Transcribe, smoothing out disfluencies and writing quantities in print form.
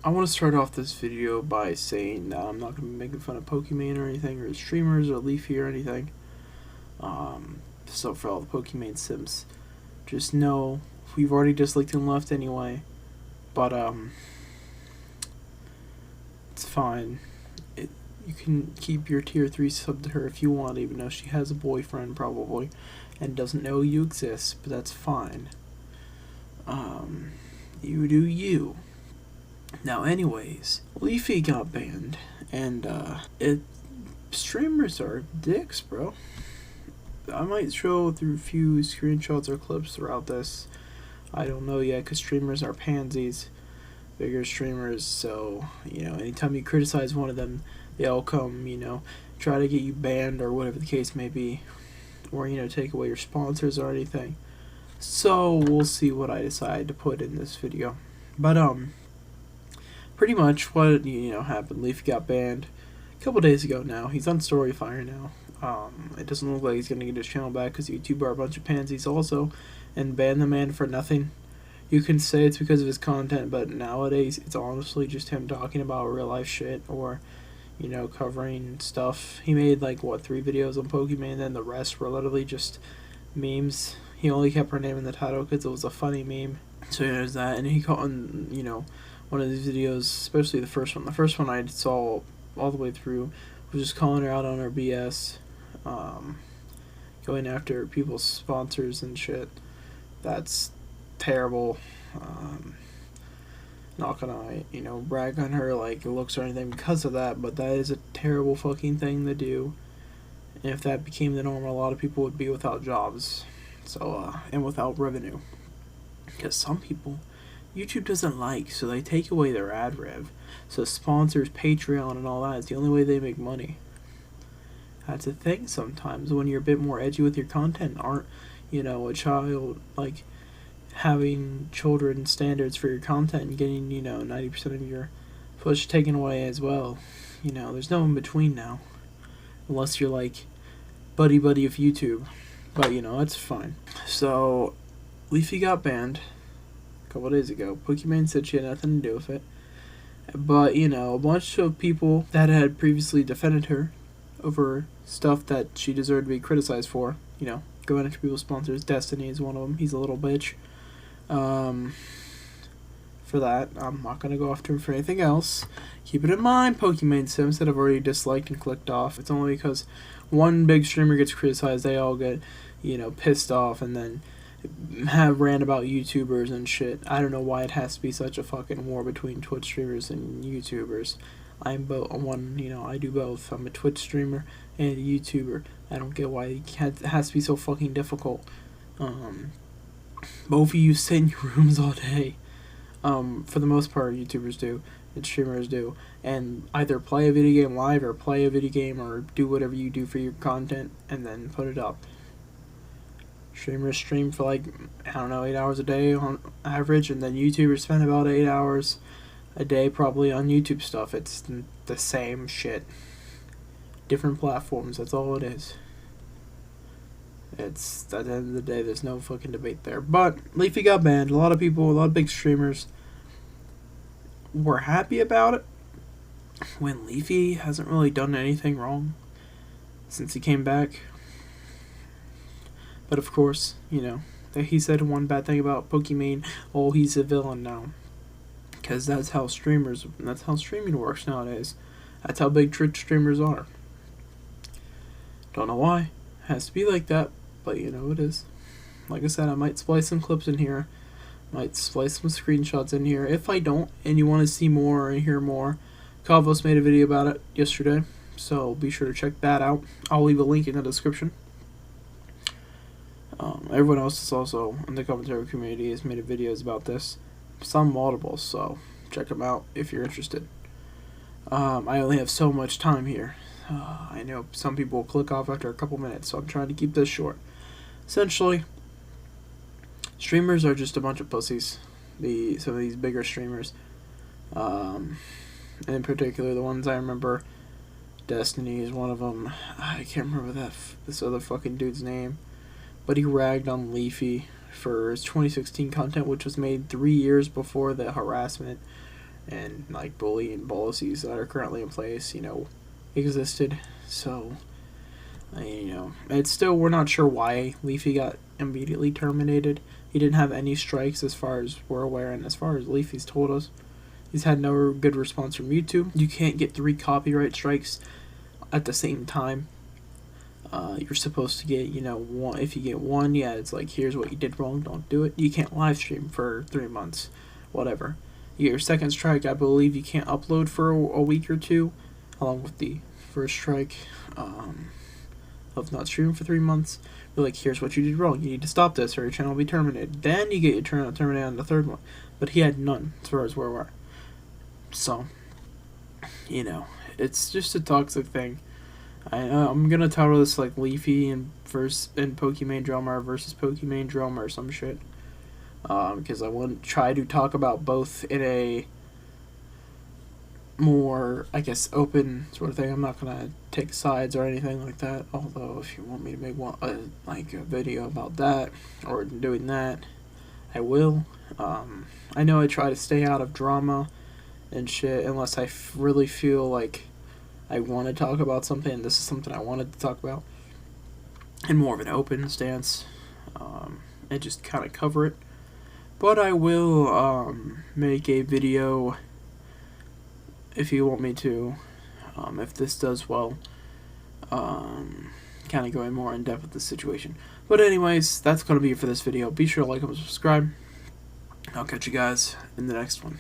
I want to start off this video by saying that I'm not going to be making fun of Pokimane or anything, or streamers, or Leafy or anything. So for all the Pokimane sims, just know we've already disliked and left anyway. But it's fine. You can keep your tier 3 sub to her if you want, even though she has a boyfriend probably and doesn't know you exist. But that's fine. You do you. Now, anyways, Leafy got banned, and streamers are dicks, bro. I might show through a few screenshots or clips throughout this. I don't know yet, because streamers are pansies, bigger streamers, so, anytime you criticize one of them, they all come, try to get you banned or whatever the case may be, or, take away your sponsors or anything. So, we'll see what I decide to put in this video. But, pretty much what, happened. Leafy got banned a couple days ago now. He's on Storyfire now. It doesn't look like he's going to get his channel back because YouTube are a bunch of pansies also and ban the man for nothing. You can say it's because of his content, but nowadays it's honestly just him talking about real life shit or, covering stuff. He made, 3 videos on Pokimane, and then the rest were literally just memes. He only kept her name in the title because it was a funny meme. So there's that, and he caught on, one of these videos, especially the first one. The first one I saw all the way through was just calling her out on her BS, going after people's sponsors and shit. That's terrible. Not gonna, brag on her like looks or anything because of that, but that is a terrible fucking thing to do. And if that became the norm, a lot of people would be without jobs, so and without revenue. Because some people YouTube doesn't like, so they take away their ad rev. So sponsors, Patreon, and all that is the only way they make money. That's a thing sometimes when you're a bit more edgy with your content. Aren't, a child, having children standards for your content and getting, 90% of your push taken away as well. There's no in between now. Unless you're buddy of YouTube. But, that's fine. So, Leafy got banned a couple days ago. Pokimane said she had nothing to do with it. But, a bunch of people that had previously defended her over stuff that she deserved to be criticized for, going after people's sponsors. Destiny is one of them. He's a little bitch. For that, I'm not going to go after him for anything else. Keep it in mind, Pokimane sims that I've already disliked and clicked off. It's only because one big streamer gets criticized, they all get, pissed off and then have rant about YouTubers and shit. I don't know why it has to be such a fucking war between Twitch streamers and YouTubers. I'm both I do both. I'm a Twitch streamer and a YouTuber. I don't get why it has to be so fucking difficult. Both of you sit in your rooms all day. For the most part, YouTubers do and streamers do, and either play a video game live or play a video game or do whatever you do for your content and then put it up. Streamers stream for 8 hours a day on average, and then YouTubers spend about 8 hours a day probably on YouTube stuff. It's the same shit. Different platforms, that's all it is. It's, at the end of the day, there's no fucking debate there. But Leafy got banned. A lot of people, a lot of big streamers were happy about it when Leafy hasn't really done anything wrong since he came back. But of course, he said one bad thing about Pokimane. Oh, he's a villain now. Because that's how streaming works nowadays. That's how big Twitch streamers are. Don't know why. Has to be like that, but it is. Like I said, I might splice some clips in here. Might splice some screenshots in here. If I don't, and you want to see more and hear more, Kavos made a video about it yesterday, so be sure to check that out. I'll leave a link in the description. Everyone else is also in the commentary community has made videos about this. Some multiple, so check them out if you're interested. I only have so much time here. I know some people will click off after a couple minutes, so I'm trying to keep this short. Essentially, streamers are just a bunch of pussies. Some of these bigger streamers, and in particular the ones I remember, Destiny is one of them. I can't remember this other fucking dude's name, but he ragged on Leafy for his 2016 content, which was made 3 years before the harassment and like bullying policies that are currently in place, existed. So, it's still, we're not sure why Leafy got immediately terminated. He didn't have any strikes as far as we're aware, and as far as Leafy's told us, he's had no good response from YouTube. You can't get 3 copyright strikes at the same time. You're supposed to get, one. If you get one, yeah, it's like, here's what you did wrong, don't do it. You can't live stream for 3 months, whatever. You get your second strike, I believe you can't upload for a week or 2, along with the first strike of not streaming for 3 months. You're like, here's what you did wrong, you need to stop this or your channel will be terminated. Then you get your channel terminated on the 3rd one. But he had none, as far as where we're. So, it's just a toxic thing. I'm gonna title this like Leafy and Pokimane drama versus Pokimane drama or some shit. Because I want to try to talk about both in a more, I guess, open sort of thing. I'm not gonna take sides or anything like that. Although, if you want me to make a video about that or doing that, I will. I know I try to stay out of drama and shit unless I really feel like I want to talk about something, and this is something I wanted to talk about in more of an open stance, and just kind of cover it. But I will make a video if you want me to, if this does well, kind of going more in depth with the situation. But anyways, that's going to be it for this video. Be sure to like and subscribe. I'll catch you guys in the next one.